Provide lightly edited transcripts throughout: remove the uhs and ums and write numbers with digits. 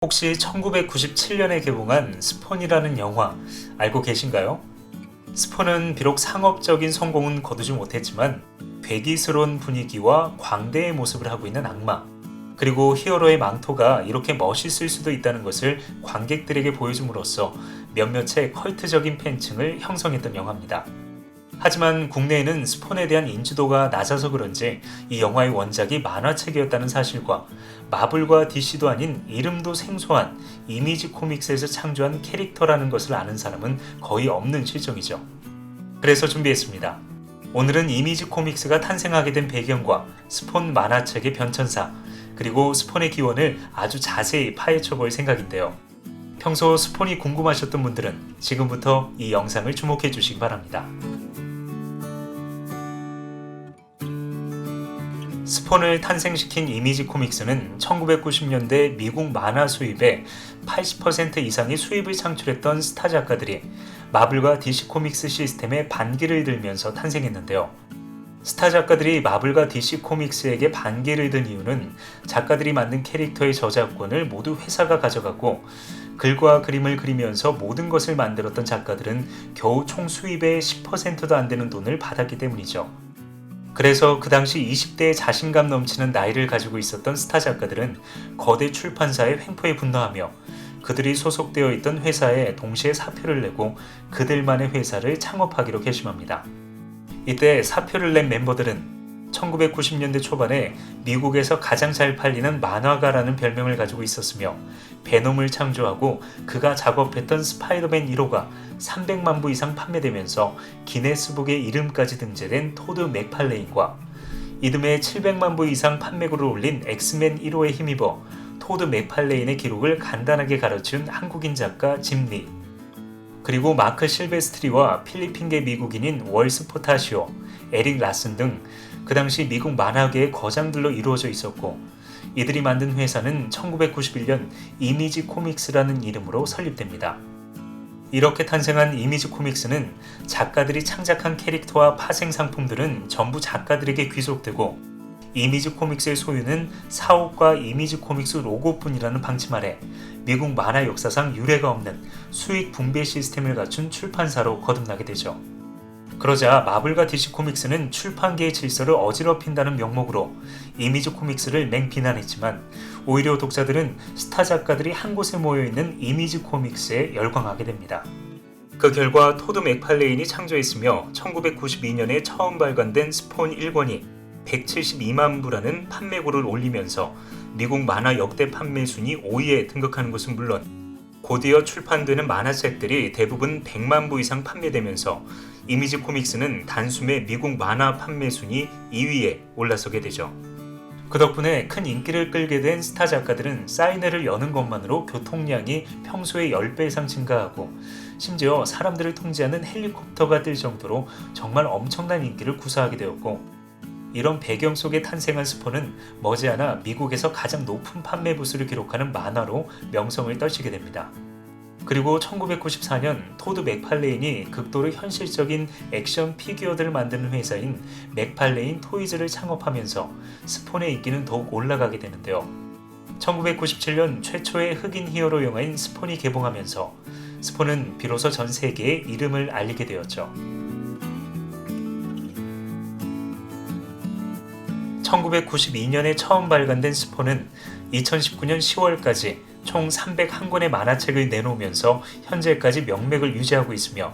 혹시 1997년에 개봉한 스폰이라는 영화 알고 계신가요? 스폰은 비록 상업적인 성공은 거두지 못했지만 괴기스러운 분위기와 광대의 모습을 하고 있는 악마, 그리고 히어로의 망토가 이렇게 멋있을 수도 있다는 것을 관객들에게 보여줌으로써 몇몇의 컬트적인 팬층을 형성했던 영화입니다. 하지만 국내에는 스폰에 대한 인지도가 낮아서 그런지 이 영화의 원작이 만화책이었다는 사실과 마블과 DC도 아닌 이름도 생소한 이미지 코믹스에서 창조한 캐릭터라는 것을 아는 사람은 거의 없는 실정이죠. 그래서 준비했습니다. 오늘은 이미지 코믹스가 탄생하게 된 배경과 스폰 만화책의 변천사, 그리고 스폰의 기원을 아주 자세히 파헤쳐 볼 생각인데요. 평소 스폰이 궁금하셨던 분들은 지금부터 이 영상을 주목해 주시기 바랍니다. 스폰을 탄생시킨 이미지 코믹스는 1990년대 미국 만화 수입의 80% 이상의 수입을 창출했던 스타 작가들이 마블과 DC 코믹스 시스템에 반기를 들면서 탄생했는데요. 스타 작가들이 마블과 DC 코믹스에게 반기를 든 이유는 작가들이 만든 캐릭터의 저작권을 모두 회사가 가져가고 글과 그림을 그리면서 모든 것을 만들었던 작가들은 겨우 총 수입의 10%도 안 되는 돈을 받았기 때문이죠. 그래서 그 당시 20대의 자신감 넘치는 나이를 가지고 있었던 스타 작가들은 거대 출판사의 횡포에 분노하며 그들이 소속되어 있던 회사에 동시에 사표를 내고 그들만의 회사를 창업하기로 결심합니다. 이때 사표를 낸 멤버들은 1990년대 초반에 미국에서 가장 잘 팔리는 만화가라는 별명을 가지고 있었으며 베놈을 창조하고 그가 작업했던 스파이더맨 1호가 300만 부 이상 판매되면서 기네스북에 이름까지 등재된 토드 맥팔레인과 이듬해 700만 부 이상 판매고를 올린 엑스맨 1호에 힘입어 토드 맥팔레인의 기록을 간단하게 가르친 한국인 작가 짐 리, 그리고 마크 실베스트리와 필리핀계 미국인인 월스 포타시오, 에릭 라슨 등 그 당시 미국 만화계의 거장들로 이루어져 있었고, 이들이 만든 회사는 1991년 이미지 코믹스라는 이름으로 설립됩니다. 이렇게 탄생한 이미지 코믹스는 작가들이 창작한 캐릭터와 파생 상품들은 전부 작가들에게 귀속되고, 이미지 코믹스의 소유는 사옥과 이미지 코믹스 로고뿐이라는 방침 아래 미국 만화 역사상 유례가 없는 수익 분배 시스템을 갖춘 출판사로 거듭나게 되죠. 그러자 마블과 DC 코믹스는 출판계의 질서를 어지럽힌다는 명목으로 이미지 코믹스를 맹비난했지만 오히려 독자들은 스타 작가들이 한 곳에 모여있는 이미지 코믹스에 열광하게 됩니다. 그 결과 토드 맥팔레인이 창조했으며 1992년에 처음 발간된 스폰 1권이 172만 부라는 판매고를 올리면서 미국 만화 역대 판매 순위 5위에 등극하는 것은 물론 곧이어 출판되는 만화책들이 대부분 100만 부 이상 판매되면서 이미지 코믹스는 단숨에 미국 만화 판매 순위 2위에 올라서게 되죠. 그 덕분에 큰 인기를 끌게 된 스타 작가들은 사인회를 여는 것만으로 교통량이 평소의 10배 이상 증가하고 심지어 사람들을 통제하는 헬리콥터가 뜰 정도로 정말 엄청난 인기를 구사하게 되었고, 이런 배경 속에 탄생한 스폰은 머지않아 미국에서 가장 높은 판매 부수를 기록하는 만화로 명성을 떨치게 됩니다. 그리고 1994년 토드 맥팔레인이 극도로 현실적인 액션 피규어들을 만드는 회사인 맥팔레인 토이즈를 창업하면서 스폰의 인기는 더욱 올라가게 되는데요. 1997년 최초의 흑인 히어로 영화인 스폰이 개봉하면서 스폰은 비로소 전 세계에 이름을 알리게 되었죠. 1992년에 처음 발간된 스폰은 2019년 10월까지 총 301권의 만화책을 내놓으면서 현재까지 명맥을 유지하고 있으며,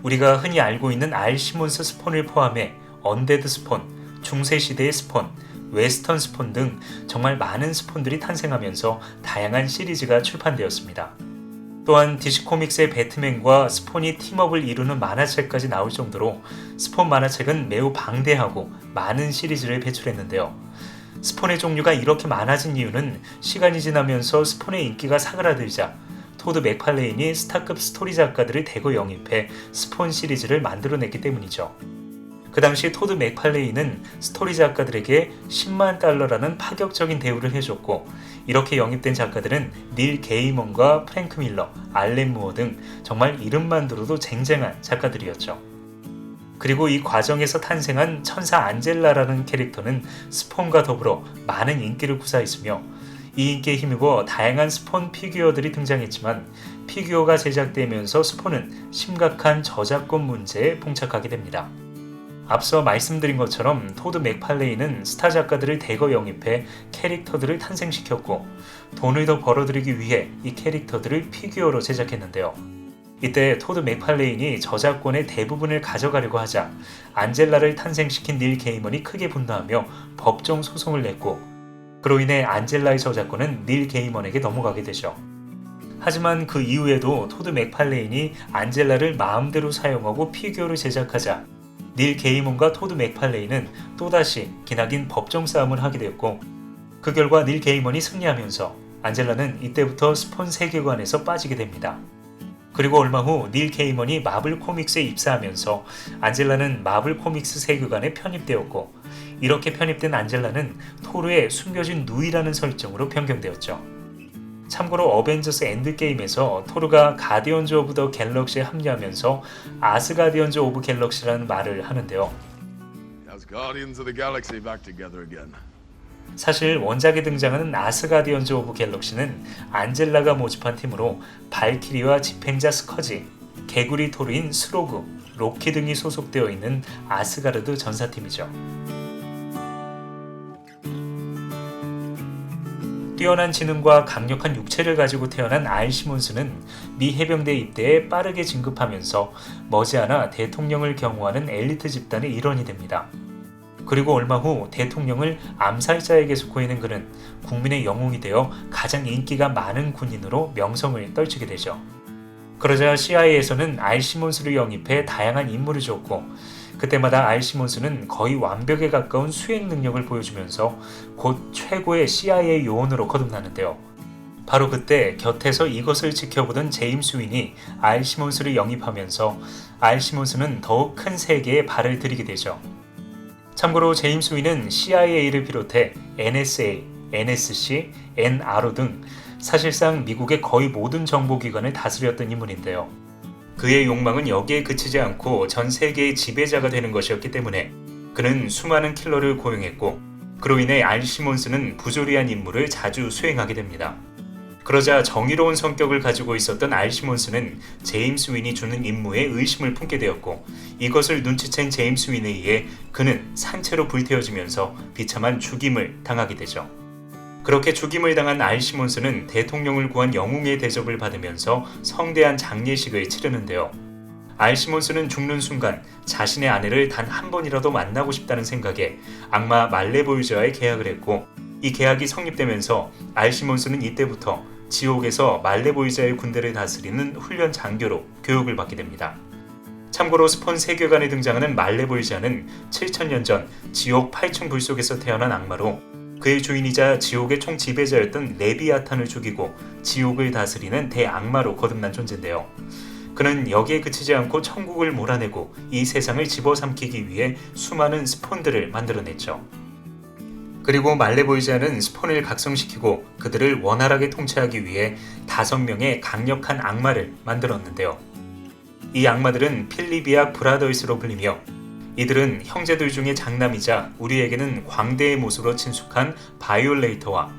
우리가 흔히 알고 있는 알 시몬스 스폰을 포함해 언데드 스폰, 중세시대의 스폰, 웨스턴 스폰 등 정말 많은 스폰들이 탄생하면서 다양한 시리즈가 출판되었습니다. 또한 DC 코믹스의 배트맨과 스폰이 팀업을 이루는 만화책까지 나올 정도로 스폰 만화책은 매우 방대하고 많은 시리즈를 배출했는데요. 스폰의 종류가 이렇게 많아진 이유는 시간이 지나면서 스폰의 인기가 사그라들자 토드 맥팔레인이 스타급 스토리 작가들을 대거 영입해 스폰 시리즈를 만들어냈기 때문이죠. 그 당시 토드 맥팔레인은 스토리 작가들에게 10만 달러라는 파격적인 대우를 해줬고, 이렇게 영입된 작가들은 닐 게이먼과 프랭크 밀러, 알렌 무어 등 정말 이름만 들어도 쟁쟁한 작가들이었죠. 그리고 이 과정에서 탄생한 천사 안젤라라는 캐릭터는 스폰과 더불어 많은 인기를 구사했으며 이 인기에 힘입어 다양한 스폰 피규어들이 등장했지만 피규어가 제작되면서 스폰은 심각한 저작권 문제에 봉착하게 됩니다. 앞서 말씀드린 것처럼 토드 맥팔레이는 스타 작가들을 대거 영입해 캐릭터들을 탄생시켰고 돈을 더 벌어들이기 위해 이 캐릭터들을 피규어로 제작했는데요. 이때 토드 맥팔레인이 저작권의 대부분을 가져가려고 하자 안젤라를 탄생시킨 닐 게이먼이 크게 분노하며 법정 소송을 냈고 그로 인해 안젤라의 저작권은 닐 게이먼에게 넘어가게 되죠. 하지만 그 이후에도 토드 맥팔레인이 안젤라를 마음대로 사용하고 피규어를 제작하자 닐 게이먼과 토드 맥팔레인은 또다시 기나긴 법정 싸움을 하게 되었고 그 결과 닐 게이먼이 승리하면서 안젤라는 이때부터 스폰 세계관에서 빠지게 됩니다. 그리고 얼마 후 닐 게이먼이 마블 코믹스에 입사하면서 안젤라는 마블 코믹스 세계관에 편입되었고 이렇게 편입된 안젤라는 토르의 숨겨진 누이라는 설정으로 변경되었죠. 참고로 어벤져스 엔드게임에서 토르가 가디언즈 오브 더 갤럭시에 합류하면서 아스가디언즈 오브 갤럭시라는 말을 하는데요. 사실 원작에 등장하는 아스가디언즈 오브 갤럭시는 안젤라가 모집한 팀으로 발키리와 집행자 스커지, 개구리 토르인 스로그, 로키 등이 소속되어 있는 아스가르드 전사팀이죠. 뛰어난 지능과 강력한 육체를 가지고 태어난 알 시몬스는 미 해병대 입대에 빠르게 진급하면서 머지않아 대통령을 경호하는 엘리트 집단의 일원이 됩니다. 그리고 얼마 후 대통령을 암살자에게 속고있는 그는 국민의 영웅이 되어 가장 인기가 많은 군인으로 명성을 떨치게 되죠. 그러자 CIA에서는 알 시몬스를 영입해 다양한 임무를 줬고 그때마다 알 시몬스는 거의 완벽에 가까운 수행 능력을 보여주면서 곧 최고의 CIA 요원으로 거듭나는데요. 바로 그때 곁에서 이것을 지켜보던 제임스 윈이 알 시몬스를 영입하면서 알 시몬스는 더욱 큰 세계에 발을 들이게 되죠. 참고로 제임스 윈은 CIA를 비롯해 NSA, NSC, NRO 등 사실상 미국의 거의 모든 정보기관을 다스렸던 인물인데요. 그의 욕망은 여기에 그치지 않고 전 세계의 지배자가 되는 것이었기 때문에 그는 수많은 킬러를 고용했고 그로 인해 알 시몬스는 부조리한 임무를 자주 수행하게 됩니다. 그러자 정의로운 성격을 가지고 있었던 알 시몬스는 제임스 윈이 주는 임무에 의심을 품게 되었고 이것을 눈치챈 제임스 윈에 의해 그는 산채로 불태워지면서 비참한 죽임을 당하게 되죠. 그렇게 죽임을 당한 알 시몬스는 대통령을 구한 영웅의 대접을 받으면서 성대한 장례식을 치르는데요. 알 시몬스는 죽는 순간 자신의 아내를 단 한 번이라도 만나고 싶다는 생각에 악마 말레보이저와의 계약을 했고 이 계약이 성립되면서 알 시몬스는 이때부터 지옥에서 말레보이저의 군대를 다스리는 훈련 장교로 교육을 받게 됩니다. 참고로 스폰 세계관에 등장하는 말레보이저는 7000년 전 지옥 8층 불 속에서 태어난 악마로 그의 주인이자 지옥의 총 지배자였던 레비아탄을 죽이고 지옥을 다스리는 대악마로 거듭난 존재인데요. 그는 여기에 그치지 않고 천국을 몰아내고 이 세상을 집어삼키기 위해 수많은 스폰들을 만들어냈죠. 그리고 말레보이자는 스폰을 각성시키고 그들을 원활하게 통치하기 위해 5명의 강력한 악마를 만들었는데요. 이 악마들은 필리비아 브라더스로 불리며 이들은 형제들 중에 장남이자 우리에게는 광대의 모습으로 친숙한 바이올레이터와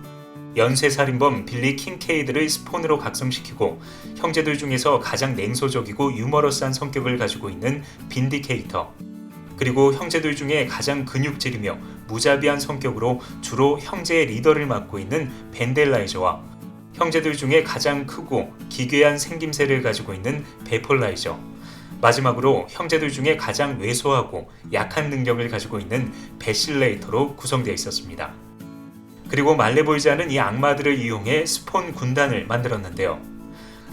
연쇄살인범 빌리 킹케이드를 스폰으로 각성시키고 형제들 중에서 가장 냉소적이고 유머러스한 성격을 가지고 있는 빈디케이터 그리고 형제들 중에 가장 근육질이며 무자비한 성격으로 주로 형제의 리더를 맡고 있는 벤델라이저와 형제들 중에 가장 크고 기괴한 생김새를 가지고 있는 베폴라이저 마지막으로 형제들 중에 가장 왜소하고 약한 능력을 가지고 있는 베실레이터로 구성되어 있었습니다. 그리고 말레보이자는 이 악마들을 이용해 스폰 군단을 만들었는데요.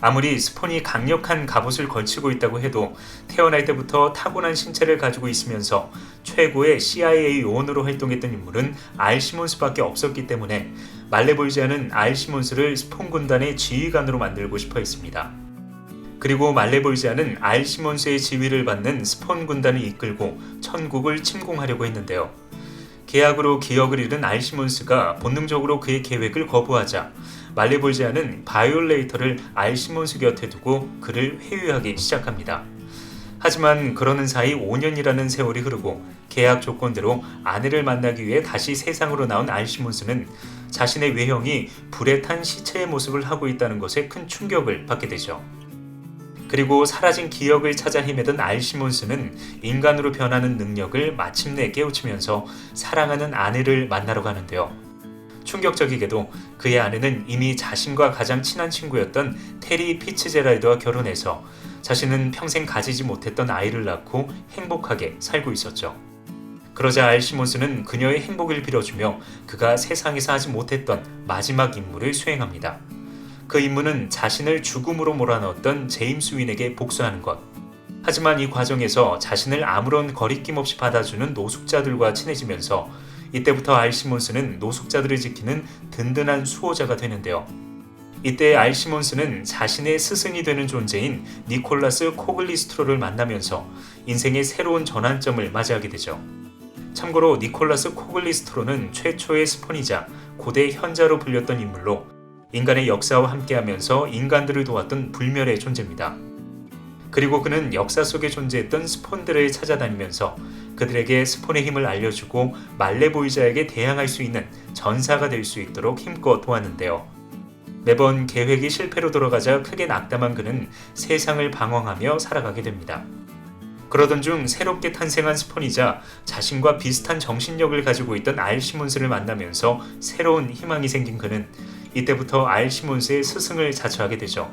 아무리 스폰이 강력한 갑옷을 걸치고 있다고 해도 태어날 때부터 타고난 신체를 가지고 있으면서 최고의 CIA 요원으로 활동했던 인물은 알 시몬스밖에 없었기 때문에 말레보이자는 알 시몬스를 스폰 군단의 지휘관으로 만들고 싶어 했습니다. 그리고 말레보이자는 알 시몬스의 지휘를 받는 스폰 군단을 이끌고 천국을 침공하려고 했는데요. 계약으로 기억을 잃은 알 시몬스가 본능적으로 그의 계획을 거부하자 말레보이자는 바이올레이터를 알 시몬스 곁에 두고 그를 회유하기 시작합니다. 하지만 그러는 사이 5년이라는 세월이 흐르고 계약 조건대로 아내를 만나기 위해 다시 세상으로 나온 알 시몬스는 자신의 외형이 불에 탄 시체의 모습을 하고 있다는 것에 큰 충격을 받게 되죠. 그리고 사라진 기억을 찾아 헤매던 알 시몬스는 인간으로 변하는 능력을 마침내 깨우치면서 사랑하는 아내를 만나러 가는데요. 충격적이게도 그의 아내는 이미 자신과 가장 친한 친구였던 테리 피츠제랄드와 결혼해서 자신은 평생 가지지 못했던 아이를 낳고 행복하게 살고 있었죠. 그러자 알 시몬스는 그녀의 행복을 빌어주며 그가 세상에서 하지 못했던 마지막 임무를 수행합니다. 그 임무는 자신을 죽음으로 몰아넣었던 제임스 윈에게 복수하는 것. 하지만 이 과정에서 자신을 아무런 거리낌 없이 받아주는 노숙자들과 친해지면서 이때부터 알 시몬스는 노숙자들을 지키는 든든한 수호자가 되는데요. 이때 알 시몬스는 자신의 스승이 되는 존재인 니콜라스 코글리스트로를 만나면서 인생의 새로운 전환점을 맞이하게 되죠. 참고로 니콜라스 코글리스트로는 최초의 스폰이자 고대 현자로 불렸던 인물로 인간의 역사와 함께하면서 인간들을 도왔던 불멸의 존재입니다. 그리고 그는 역사 속에 존재했던 스폰들을 찾아다니면서 그들에게 스폰의 힘을 알려주고 말레보이자에게 대항할 수 있는 전사가 될 수 있도록 힘껏 도왔는데요. 매번 계획이 실패로 돌아가자 크게 낙담한 그는 세상을 방황하며 살아가게 됩니다. 그러던 중 새롭게 탄생한 스폰이자 자신과 비슷한 정신력을 가지고 있던 알 시몬스를 만나면서 새로운 희망이 생긴 그는 이때부터 알 시몬스의 스승을 자처하게 되죠.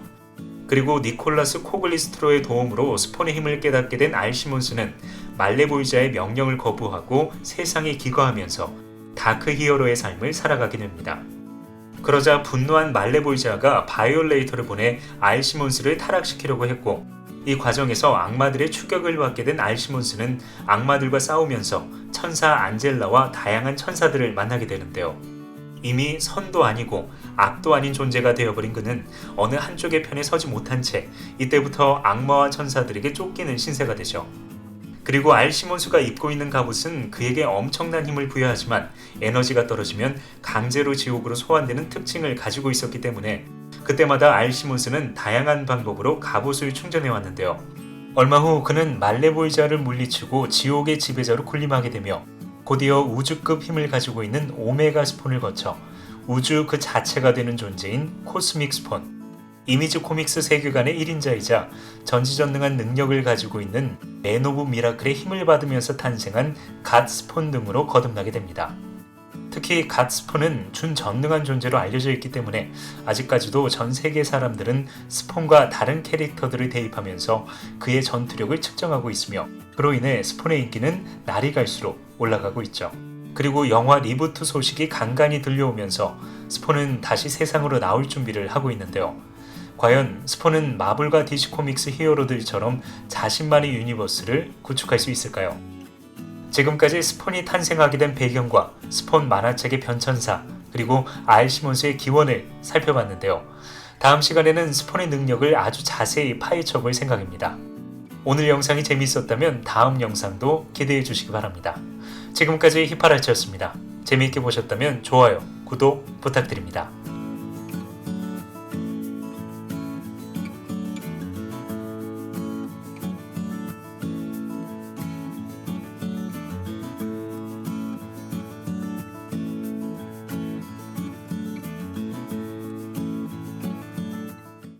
그리고 니콜라스 코글리스트로의 도움으로 스폰의 힘을 깨닫게 된 알 시몬스는 말레보이자의 명령을 거부하고 세상에 기거하면서 다크 히어로의 삶을 살아가게 됩니다. 그러자 분노한 말레보이자가 바이올레이터를 보내 알 시몬스를 타락시키려고 했고 이 과정에서 악마들의 추격을 받게 된 알 시몬스는 악마들과 싸우면서 천사 안젤라와 다양한 천사들을 만나게 되는데요. 이미 선도 아니고 악도 아닌 존재가 되어버린 그는 어느 한쪽의 편에 서지 못한 채 이때부터 악마와 천사들에게 쫓기는 신세가 되죠. 그리고 알 시몬스가 입고 있는 갑옷은 그에게 엄청난 힘을 부여하지만 에너지가 떨어지면 강제로 지옥으로 소환되는 특징을 가지고 있었기 때문에 그때마다 알 시몬스는 다양한 방법으로 갑옷을 충전해 왔는데요. 얼마 후 그는 말레보이자를 물리치고 지옥의 지배자로 군림하게 되며 곧이어 우주급 힘을 가지고 있는 오메가 스폰을 거쳐 우주 그 자체가 되는 존재인 코스믹 스폰, 이미지 코믹스 세계관의 1인자이자 전지전능한 능력을 가지고 있는 맨 오브 미라클의 힘을 받으면서 탄생한 갓 스폰 등으로 거듭나게 됩니다. 특히 갓 스폰은 준전능한 존재로 알려져 있기 때문에 아직까지도 전 세계 사람들은 스폰과 다른 캐릭터들을 대입하면서 그의 전투력을 측정하고 있으며 그로 인해 스폰의 인기는 날이 갈수록 올라가고 있죠. 그리고 영화 리부트 소식이 간간히 들려오면서 스폰은 다시 세상으로 나올 준비를 하고 있는데요. 과연 스폰은 마블과 DC 코믹스 히어로들처럼 자신만의 유니버스를 구축할 수 있을까요? 지금까지 스폰이 탄생하게 된 배경과 스폰 만화책의 변천사 그리고 알 시몬스의 기원을 살펴봤는데요. 다음 시간에는 스폰의 능력을 아주 자세히 파헤쳐볼 생각입니다. 오늘 영상이 재미있었다면 다음 영상도 기대해 주시기 바랍니다. 지금까지 히파랄츠였습니다. 재미있게 보셨다면 좋아요, 구독 부탁드립니다.